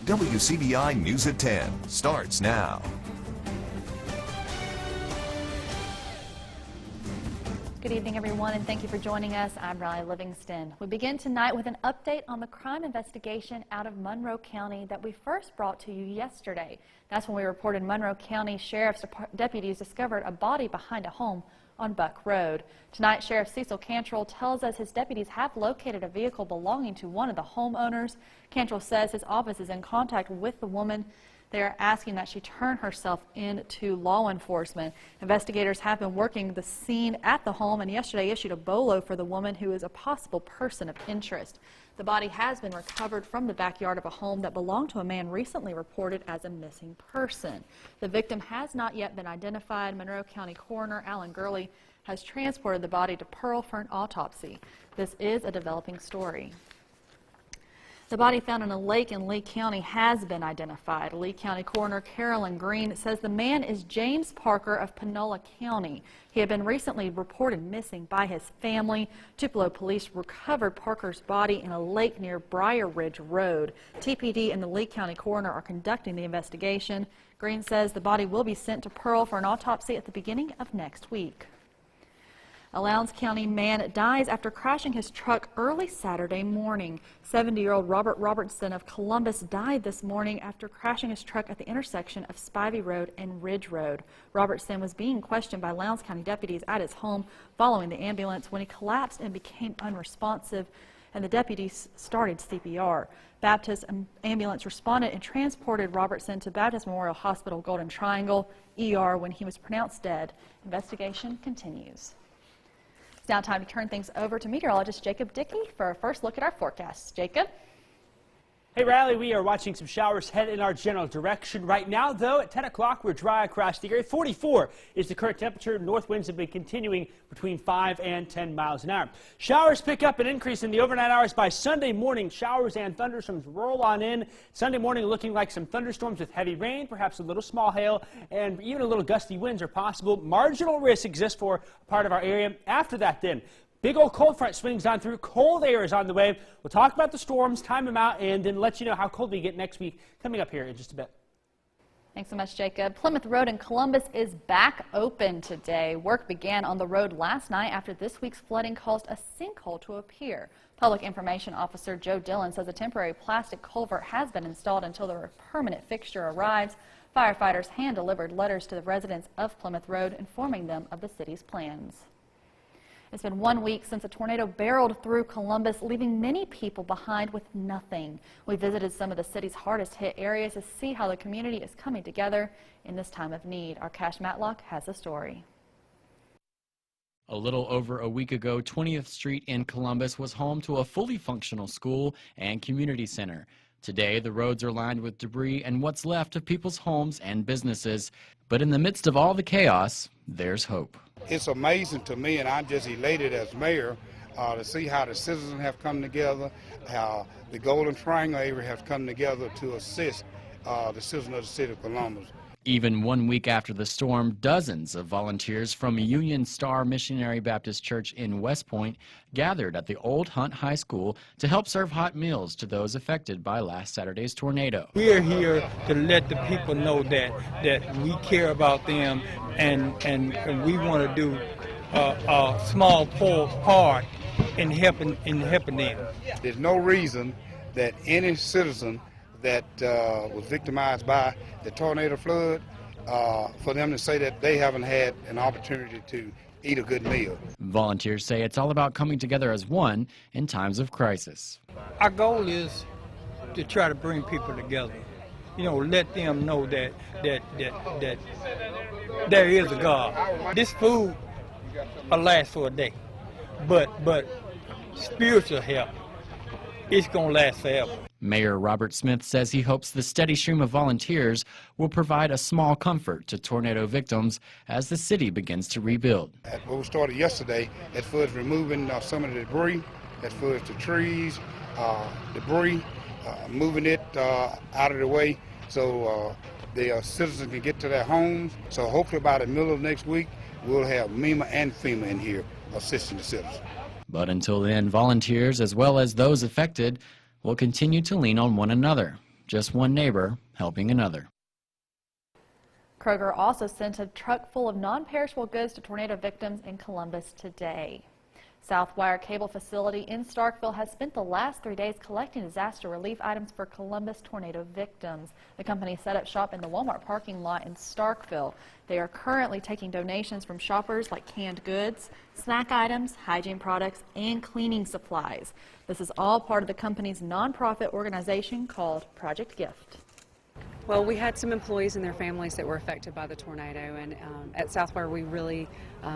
WCBI News at 10 starts now. Good evening, everyone, and thank you for joining us. I'm Riley Livingston. We begin tonight with an update on the crime investigation out of Monroe County that we first brought to you yesterday. That's when we reported Monroe County Sheriff's deputies discovered a body behind a home on Buck Road. Tonight, Sheriff Cecil Cantrell tells us his deputies have located a vehicle belonging to one of the homeowners. Cantrell says his office is in contact with the woman. They are asking that she turn herself in to law enforcement. Investigators have been working the scene at the home and yesterday issued a BOLO for the woman who is a possible person of interest. The body has been recovered from the backyard of a home that belonged to a man recently reported as a missing person. The victim has not yet been identified. Monroe County Coroner Alan Gurley has transported the body to Pearl for an autopsy. This is a developing story. The body found in a lake in Lee County has been identified. Lee County Coroner Carolyn Green says the man is James Parker of Panola County. He had been recently reported missing by his family. Tupelo police recovered Parker's body in a lake near Briar Ridge Road. TPD and the Lee County Coroner are conducting the investigation. Green says the body will be sent to Pearl for an autopsy at the beginning of next week. A Lowndes County man dies after crashing his truck early Saturday morning. 70-year-old Robert Robertson of Columbus died this morning after crashing his truck at the intersection of Spivey Road and Ridge Road. Robertson was being questioned by Lowndes County deputies at his home following the ambulance when he collapsed and became unresponsive, and the deputies started CPR. Baptist ambulance responded and transported Robertson to Baptist Memorial Hospital Golden Triangle ER when he was pronounced dead. Investigation continues. It's now time to turn things over to meteorologist Jacob Dickey for a first look at our forecasts. Jacob? Hey Riley, we are watching some showers head in our general direction. Right now, though, at 10 o'clock, we're dry across the area. 44 is the current temperature. North winds have been continuing between 5 and 10 miles an hour. Showers pick up and increase in the overnight hours. By Sunday morning, showers and thunderstorms roll on in. Sunday morning looking like some thunderstorms with heavy rain, perhaps a little small hail, and even a little gusty winds are possible. Marginal risks exist for part of our area. After that, then, big old cold front swings on through. Cold air is on the way. We'll talk about the storms, time them out, and then let you know how cold we get next week coming up here in just a bit. Thanks so much, Jacob. Plymouth Road in Columbus is back open today. Work began on the road last night after this week's flooding caused a sinkhole to appear. Public Information Officer Joe Dillon says a temporary plastic culvert has been installed until the permanent fixture arrives. Firefighters hand-delivered letters to the residents of Plymouth Road informing them of the city's plans. It's been 1 week since a tornado barreled through Columbus, leaving many people behind with nothing. We visited some of the city's hardest hit areas to see how the community is coming together in this time of need. Our Cash Matlock has a story. A little over a week ago, 20th Street in Columbus was home to a fully functional school and community center. Today, the roads are lined with debris and what's left of people's homes and businesses. But in the midst of all the chaos, there's hope. It's amazing to me, and I'm just elated as mayor to see how the citizens have come together, how the Golden Triangle area has come together to assist the citizens of the city of Columbus. Even 1 week after the storm, dozens of volunteers from Union Star Missionary Baptist Church in West Point gathered at the Old Hunt High School to help serve hot meals to those affected by last Saturday's tornado. We are here to let the people know that we care about them and we want to do a small part in helping them. There's no reason that any citizen that was victimized by the tornado flood, for them to say that they haven't had an opportunity to eat a good meal. Volunteers say it's all about coming together as one in times of crisis. Our goal is to try to bring people together. You know, let them know that there is a God. This food will last for a day, but spiritual help, it's gonna last forever. Mayor Robert Smith says he hopes the steady stream of volunteers will provide a small comfort to tornado victims as the city begins to rebuild. What we started yesterday, as far as removing some of the debris, as far as the trees, debris, moving it out of the way so the citizens can get to their homes. So hopefully by the middle of next week, we'll have MEMA and FEMA in here assisting the citizens. But until then, volunteers, as well as those affected, will continue to lean on one another. just one neighbor helping another. Kroger also sent a truck full of non-perishable goods to tornado victims in Columbus today. Southwire Cable Facility in Starkville has spent the last 3 days collecting disaster relief items for Columbus tornado victims. The company set up shop in the Walmart parking lot in Starkville. They are currently taking donations from shoppers like canned goods, snack items, hygiene products, and cleaning supplies. This is all part of the company's nonprofit organization called Project Gift. Well, we had some employees and their families that were affected by the tornado, and at Southwire we really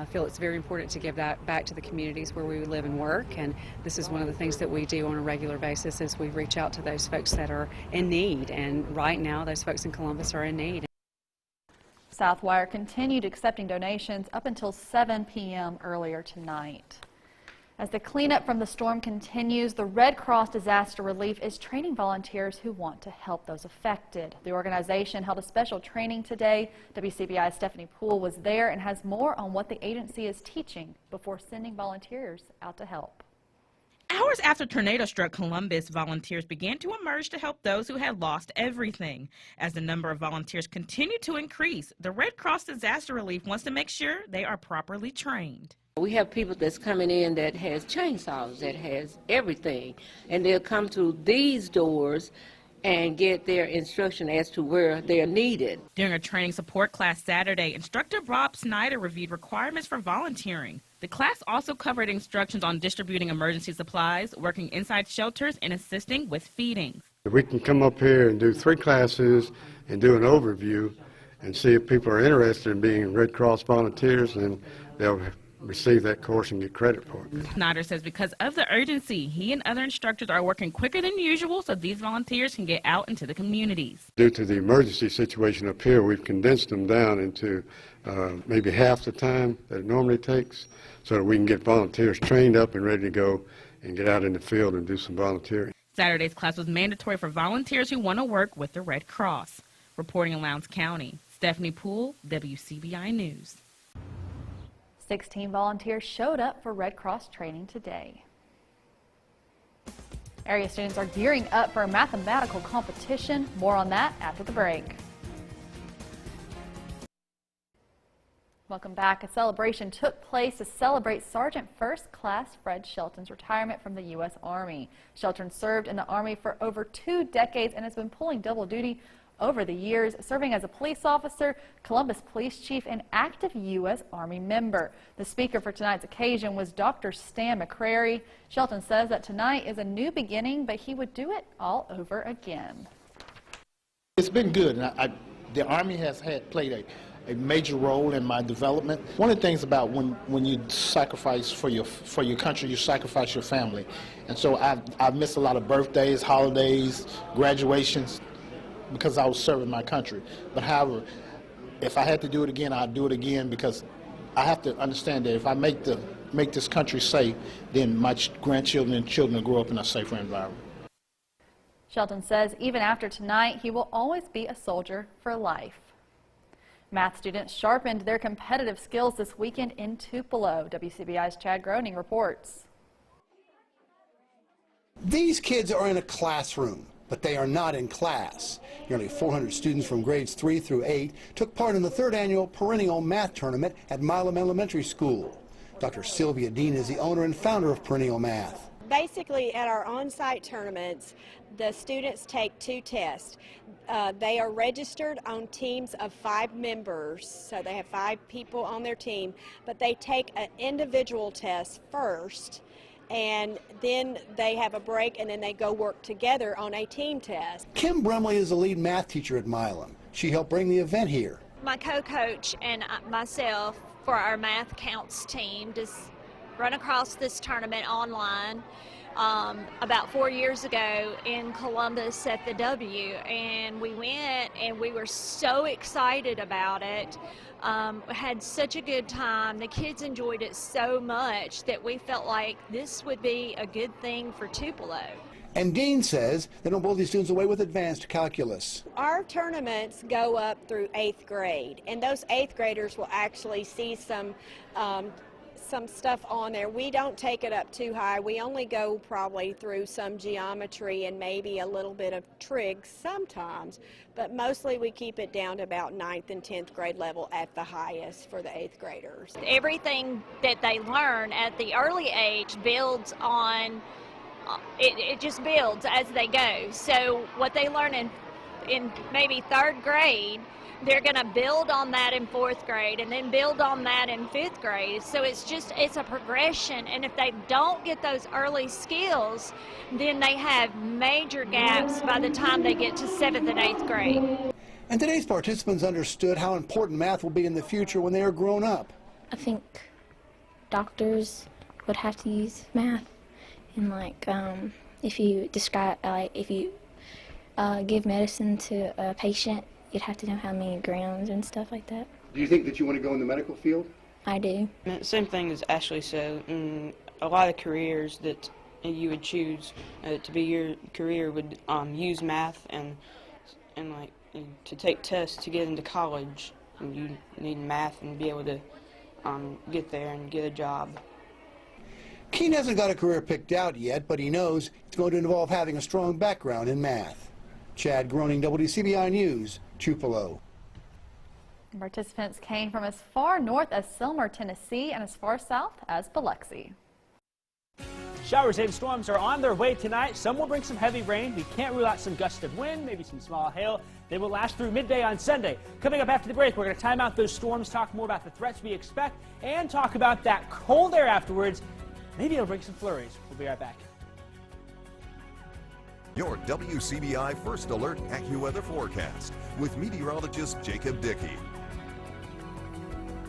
feel it's very important to give that back to the communities where we live and work, and this is one of the things that we do on a regular basis is we reach out to those folks that are in need, and right now those folks in Columbus are in need. Southwire continued accepting donations up until 7 p.m. earlier tonight. As the cleanup from the storm continues, the Red Cross Disaster Relief is training volunteers who want to help those affected. The organization held a special training today. WCBI's Stephanie Poole was there and has more on what the agency is teaching before sending volunteers out to help. Hours after tornado struck Columbus, volunteers began to emerge to help those who had lost everything. As the number of volunteers continued to increase, the Red Cross Disaster Relief wants to make sure they are properly trained. We have people that's coming in that has chainsaws, that has everything, and they'll come to these doors and get their instruction as to where they're needed. During a training support class Saturday, instructor Rob SNYDER reviewed requirements for volunteering. The class also covered instructions on distributing emergency supplies, working inside shelters, and assisting with feedings. We can come up here and do 3 classes and do an overview and see if people are interested in being Red Cross volunteers, and they'll receive that course and get credit for it. SNYDER says because of the urgency, he and other instructors are working quicker than usual so these volunteers can get out into the communities. Due to the emergency situation up here, we've condensed them down into maybe half the time that it normally takes so that we can get volunteers trained up and ready to go and get out in the field and do some volunteering. Saturday's class was mandatory for volunteers who want to work with the Red Cross. Reporting in Lowndes County, Stephanie Poole, WCBI News. 16 volunteers showed up for Red Cross training today. Area students are gearing up for a mathematical competition. More on that after the break. Welcome back. A celebration took place to celebrate Sergeant First Class Fred Shelton's retirement from the U.S. Army. Shelton served in the Army for over 2 decades and has been pulling double duty over the years, serving as a police officer, Columbus Police Chief, and active U.S. Army member. The speaker for tonight's occasion was Dr. Stan McCrary. Shelton says that tonight is a new beginning, but he would do it all over again. It's been good, and the Army has played a major role in my development. One of the things about when you sacrifice for your country, you sacrifice your family. And so I've missed a lot of birthdays, holidays, graduations, because I was serving my country. But however, if I had to do it again, I'd do it again, because I have to understand that if I make this country safe, then my grandchildren and children will grow up in a safer environment. Shelton says even after tonight, he will always be a soldier for life. Math students sharpened their competitive skills this weekend in Tupelo. WCBI's Chad Groening reports. These kids are in a classroom, but they are not in class. Nearly 400 students from grades 3 through 8 took part in the 3rd annual Perennial Math Tournament at Milam Elementary School. Dr. Sylvia Dean is the owner and founder of Perennial Math. Basically, at our on-site tournaments, the students take 2 tests. They are registered on teams of 5 members, so they have 5 people on their team, but they take an individual test first, and then they have a break, and then they go work together on a team test. Kim Brumley is the lead math teacher at Milam. She helped bring the event here. My co-coach and myself for our Math Counts team just run across this tournament online about 4 years ago in Columbus at the W, and we went and we were so excited about it. Had such a good time. The kids enjoyed it so much that we felt like this would be a good thing for Tupelo. And Dean says they don't blow these students away with advanced calculus. Our tournaments go up through 8th grade, and those 8th graders will actually see some some stuff on there. We don't take it up too high. We only go probably through some geometry and maybe a little bit of trig sometimes, but mostly we keep it down to about 9th and 10th grade level at the highest for the 8th graders. Everything that they learn at the early age builds on, it just builds as they go. So what they learn in maybe 3rd grade, they're going to build on that in 4th grade and then build on that in 5th grade. So it's a progression, and if they don't get those early skills, then they have major gaps by the time they get to 7th and 8th grade. And today's participants understood how important math will be in the future when they are grown up. I think doctors would have to use math, and like if you describe, if you give medicine to a patient, you'd have to know how many grams and stuff like that. Do you think that you want to go in the medical field? I do. Same thing as Ashley said. A lot of careers that you would choose to be your career would use math and like to take tests to get into college. And you need math and be able to get there and get a job. Keen hasn't got a career picked out yet, but he knows it's going to involve having a strong background in math. Chad Groening, WCBI News, Tupelo. Participants came from as far north as Sylmar, Tennessee, and as far south as Biloxi. Showers and storms are on their way tonight. Some will bring some heavy rain. We can't rule out some gusts of wind, maybe some small hail. They will last through midday on Sunday. Coming up after the break, we're going to time out those storms, talk more about the threats we expect, and talk about that cold air afterwards. Maybe it'll bring some flurries. We'll be right back. Your WCBI First Alert AccuWeather forecast with meteorologist Jacob Dickey.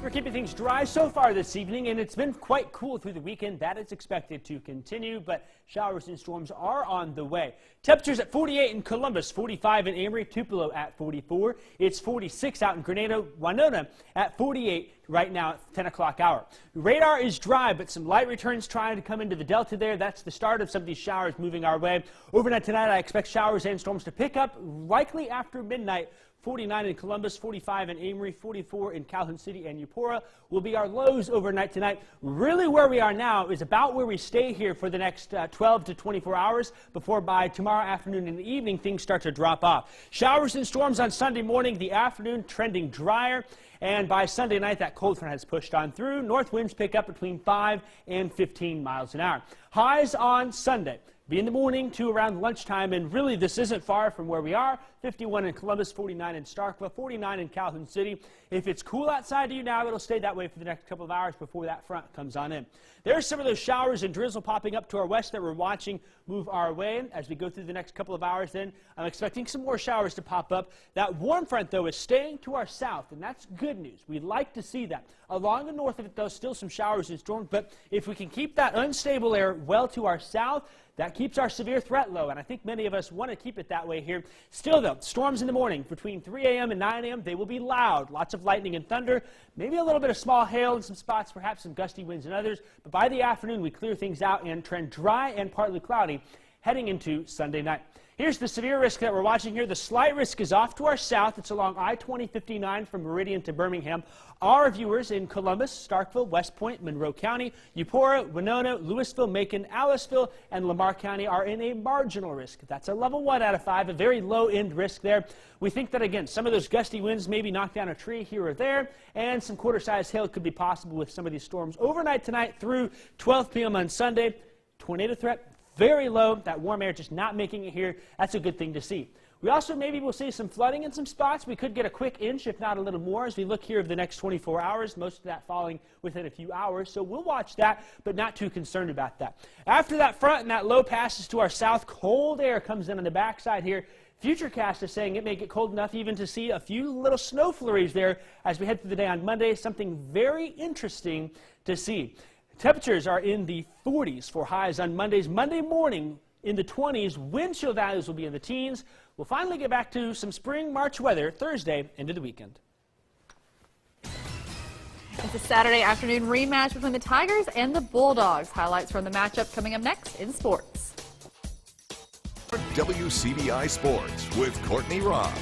We're keeping things dry so far this evening, and it's been quite cool through the weekend. That is expected to continue, but showers and storms are on the way. Temperatures at 48 in Columbus, 45 in Amory, Tupelo at 44. It's 46 out in Grenada, Winona at 48 right now at 10 o'clock hour. Radar is dry, but some light returns trying to come into the delta there. That's the start of some of these showers moving our way. Overnight tonight, I expect showers and storms to pick up likely after midnight. 49 in Columbus, 45 in Amory, 44 in Calhoun City and Eupora will be our lows overnight tonight. Really where we are now is about where we stay here for the next 12 to 24 hours before by tomorrow afternoon and evening things start to drop off. Showers and storms on Sunday morning, the afternoon trending drier. And by Sunday night, that cold front has pushed on through. North winds pick up between 5 and 15 miles an hour. Highs on Sunday. Be in the morning to around lunchtime, and really this isn't far from where we are. 51 in Columbus, 49 in Starkville, 49 in Calhoun City. If it's cool outside to you now, it'll stay that way for the next couple of hours before that front comes on in. There's some of those showers and drizzle popping up to our west that we're watching move our way. As we go through the next couple of hours, then I'm expecting some more showers to pop up. That warm front, though, is staying to our south, and that's good news. We'd like to see that. Along the north of it, though, still some showers and storms, but if we can keep that unstable air well to our south, that keeps our severe threat low, and I think many of us want to keep it that way here. Still, though, storms in the morning between 3 a.m. and 9 a.m., they will be loud. Lots of lightning and thunder, maybe a little bit of small hail in some spots, perhaps some gusty winds in others. But by the afternoon, we clear things out and trend dry and partly cloudy heading into Sunday night. Here's the severe risk that we're watching here. The slight risk is off to our south. It's along I-2059 from Meridian to Birmingham. Our viewers in Columbus, Starkville, West Point, Monroe County, Eupora, Winona, Louisville, Macon, Aliceville, and Lamar County are in a marginal risk. That's a level 1 out of 5, a very low-end risk there. We think that, again, some of those gusty winds maybe knock down a tree here or there, and some quarter-sized hail could be possible with some of these storms overnight tonight through 12 p.m. on Sunday. Tornado threat very low. That warm air just not making it here. That's a good thing to see. We also maybe will see some flooding in some spots. We could get a quick inch, if not a little more, as we look here over the next 24 hours, most of that falling within a few hours. So we'll watch that, but not too concerned about that. After that front and that low passes to our south, cold air comes in on the backside here. Futurecast is saying it may get cold enough even to see a few little snow flurries there as we head through the day on Monday. Something very interesting to see. Temperatures are in the 40s for highs on Mondays. Monday morning in the 20s. Wind chill values will be in the teens. We'll finally get back to some spring March weather Thursday into the weekend. It's a Saturday afternoon rematch between the Tigers and the Bulldogs. Highlights from the matchup coming up next in sports. WCBI Sports with Courtney Robb.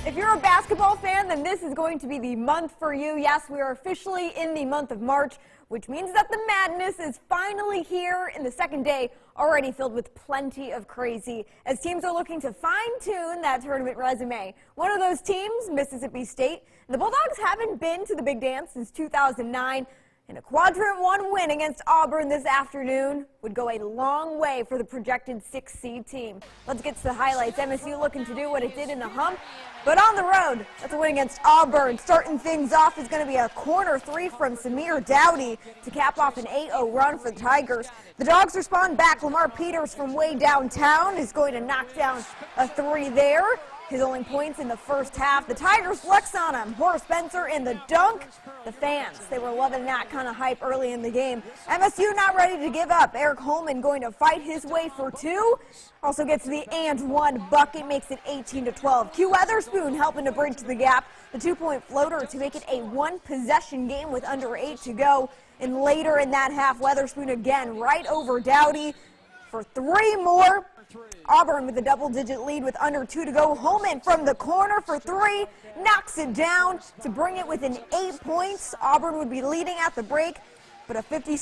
If you're a basketball fan, then this is going to be the month for you. Yes, we are officially in the month of March, which means that the madness is finally here in the second day, already filled with plenty of crazy, as teams are looking to fine-tune that tournament resume. One of those teams, Mississippi State. The Bulldogs haven't been to the big dance since 2009. And a quadrant one win against Auburn this afternoon would go a long way for the projected 6th seed team. Let's get to the highlights. MSU looking to do what it did in the hump, but on the road. That's a win against Auburn. Starting things off is going to be a corner three from Samir Dowdy to cap off an 8-0 run for the Tigers. The Dogs respond back. Lamar Peters from way downtown is going to knock down a three there. His only points in the first half. The Tigers flex on him. Horace Spencer in the dunk. The fans, they were loving that kind of hype early in the game. MSU not ready to give up. Eric Holman going to fight his way for two. Also gets the and one bucket, makes it 18-12. Q Weatherspoon helping to bridge the gap. The 2-point floater to make it a one-possession game with under 8 to go. And later in that half, Weatherspoon again right over Dowdy for three more. Auburn with a double-digit lead with under 2 to go. Holman from the corner for three, knocks it down to bring it within 8 points. Auburn would be leading at the break, but a 50-point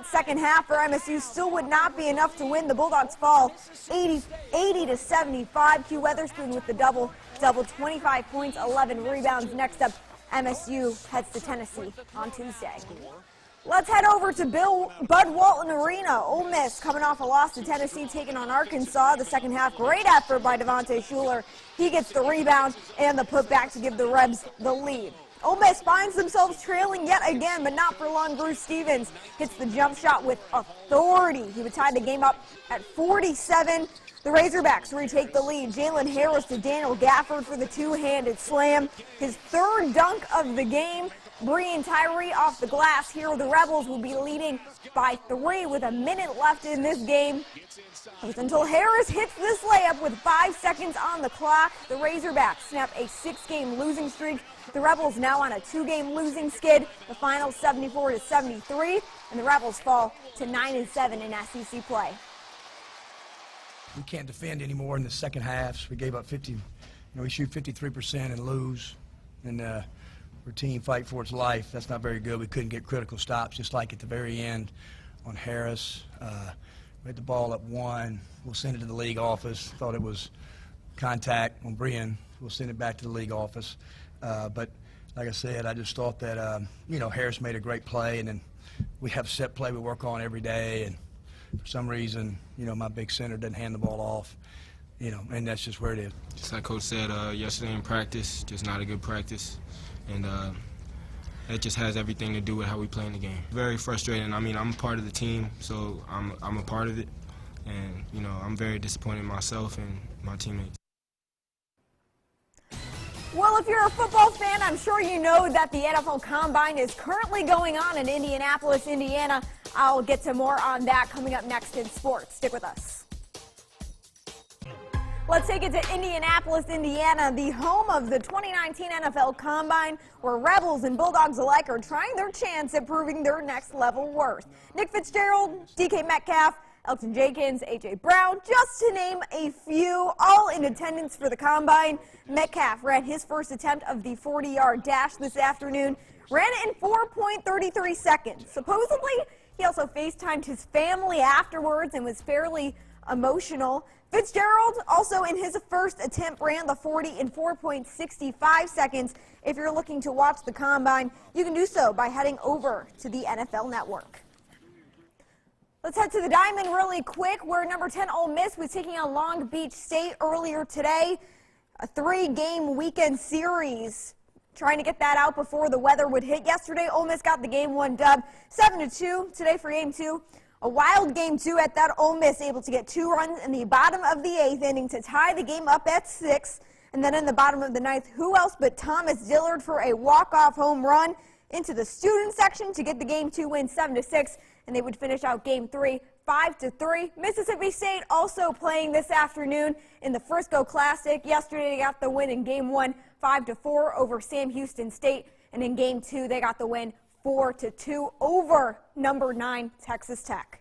second half for MSU still would not be enough to win. The Bulldogs fall 80-75. Q Weatherspoon with the double, 25 points, 11 rebounds. Next up, MSU heads to Tennessee on Tuesday. Let's head over to Bud Walton Arena. Ole Miss coming off a loss to Tennessee, taking on Arkansas. The second half, great effort by Devontae Shuler. He gets the rebound and the putback to give the Rebs the lead. Ole Miss finds themselves trailing yet again, but not for long. Bruce Stevens hits the jump shot with authority. He would tie the game up at 47. The Razorbacks retake the lead. Jalen Harris to Daniel Gafford for the two-handed slam. His third dunk of the game. Breein Tyree off the glass. Here the Rebels will be leading by 3 with a minute left in this game. It was until Harris hits this layup with 5 seconds on the clock. The Razorbacks snap a 6-game losing streak. The Rebels now on a 2-game losing skid. The final 74-73, and the Rebels fall to 9-7 in SEC play. We can't defend anymore in the second halves. We gave up 50. We shoot 53% and lose, and our team fight for its life. That's not very good. We couldn't get critical stops, just like at the very end on Harris. We had the ball up 1. We'll send it to the league office. Thought it was contact on Breein. We'll send it back to the league office. But like I said, I just thought that Harris made a great play, and then we have set play we work on every day, and for some reason, my big center doesn't hand the ball off, and that's just where it is. Just like Coach said yesterday in practice, just not a good practice, and that just has everything to do with how we play in the game. Very frustrating. I mean, I'm a part of the team, so I'm a part of it, and I'm very disappointed in myself and my teammates. Well, if you're a football fan, I'm sure you know that the NFL Combine is currently going on in Indianapolis, Indiana. I'll get to more on that coming up next in sports. Stick with us. Let's take it to Indianapolis, Indiana, the home of the 2019 NFL Combine, where Rebels and Bulldogs alike are trying their chance at proving their next level worth. Nick Fitzgerald, DK Metcalf, Elton Jenkins, A.J. Brown, just to name a few, all in attendance for the Combine. Metcalf ran his first attempt of the 40-yard dash this afternoon, ran it in 4.33 seconds. Supposedly, he also FaceTimed his family afterwards and was fairly emotional. Fitzgerald also in his first attempt ran the 40 in 4.65 seconds. If you're looking to watch the Combine, you can do so by heading over to the NFL Network. Let's head to the Diamond really quick, where number 10 Ole Miss was taking on Long Beach State earlier today. A 3-game weekend series, trying to get that out before the weather would hit. Yesterday, Ole Miss got the Game 1 dub, 7-2. Today for Game 2, a wild Game 2 at that. Ole Miss able to get 2 runs in the bottom of the 8th inning to tie the game up at 6. And then in the bottom of the 9th, who else but Thomas Dillard for a walk-off home run into the student section to get the Game 2 win 7-6. And they would finish out Game 3 5-3. Mississippi State also playing this afternoon in the Frisco Classic. Yesterday they got the win in Game 1 5-4 over Sam Houston State, and in Game 2 they got the win 4-2 over number 9 Texas Tech.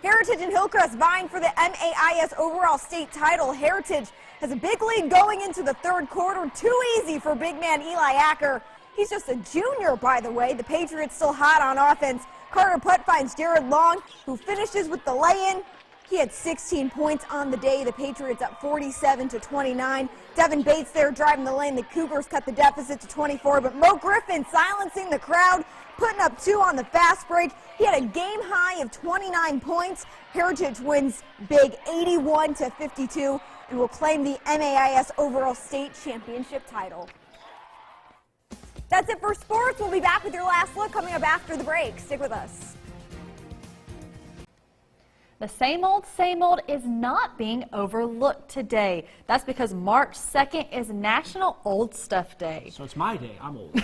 Heritage and Hillcrest vying for the MAIS overall state title. Heritage has a big lead going into the third quarter. Too easy for big man Eli Acker. He's just a junior, by the way. The Patriots still hot on offense. Carter Putt finds Jared Long, who finishes with the lay-in. He had 16 points on the day. The Patriots up 47-29. Devin Bates there driving the lane. The Cougars cut the deficit to 24, but Mo Griffin silencing the crowd, putting up 2 on the fast break. He had a game high of 29 points. Heritage wins big 81-52 and will claim the MAIS overall state championship title. That's it for sports. We'll be back with your last look coming up after the break. Stick with us. The same old is not being overlooked today. That's because March 2nd is National Old Stuff Day. So it's my day. I'm old.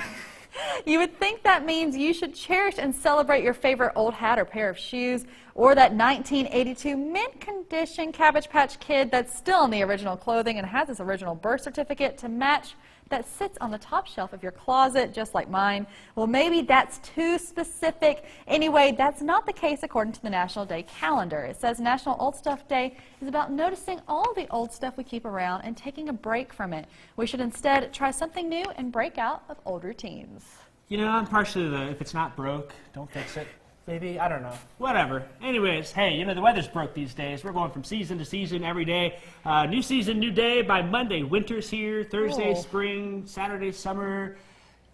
You would think that means you should cherish and celebrate your favorite old hat or pair of shoes, or that 1982 mint condition Cabbage Patch Kid that's still in the original clothing and has its original birth certificate to match, that sits on the top shelf of your closet, just like mine. Well, maybe that's too specific. Anyway, that's not the case according to the National Day calendar. It says National Old Stuff Day is about noticing all the old stuff we keep around and taking a break from it. We should instead try something new and break out of old routines. You know, I'm partially the if it's not broke, don't fix it. Maybe, I don't know. Whatever. Anyways, hey, you know, the weather's broke these days. We're going from season to season every day. New season, new day. By Monday, winter's here. Thursday, spring. Saturday, summer.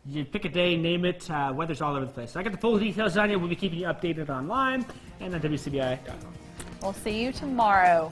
You pick a day, name it. Weather's all over the place. So I got the full details on you. We'll be keeping you updated online and on WCBI.com. We'll see you tomorrow.